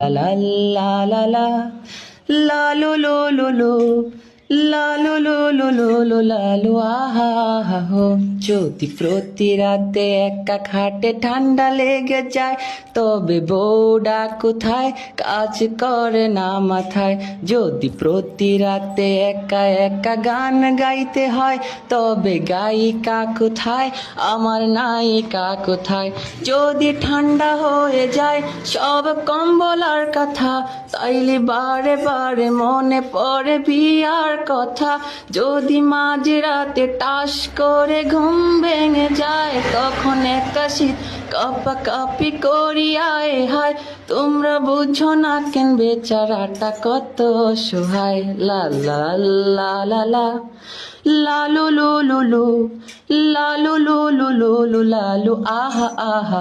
লা লা লা লা লা লু লু লু লু লা লু লু লু লু লু লা লু আহা আহা হো। যদি প্রতি রাতে একা খাটে ঠান্ডা লেগে যায়, তবে বউডা কোথায়, কাজ করে না মাথায়। যদি প্রতি রাতে একা একা গান গাইতে হয়, তবে গায়িকা কোথায়, আমার নায়িকা কোথায়। যদি ঠান্ডা হয়ে যায় সব কম্বল আর কথা, তাইলে বারে বারে মনে পড়ে বিয়ার কথা। যদি মাঝরাতে টাস করে ঘুম ভেঙে যায়, তখন একা শীত কাঁপাকাঁপি করি আয় হায়। তোমরা বুঝো না কেন বেচারাটা কত অসহায়। লা লা লা লা লা লা লু লু লু লু লা লু লু লু লু লু লা লু আহা আহা।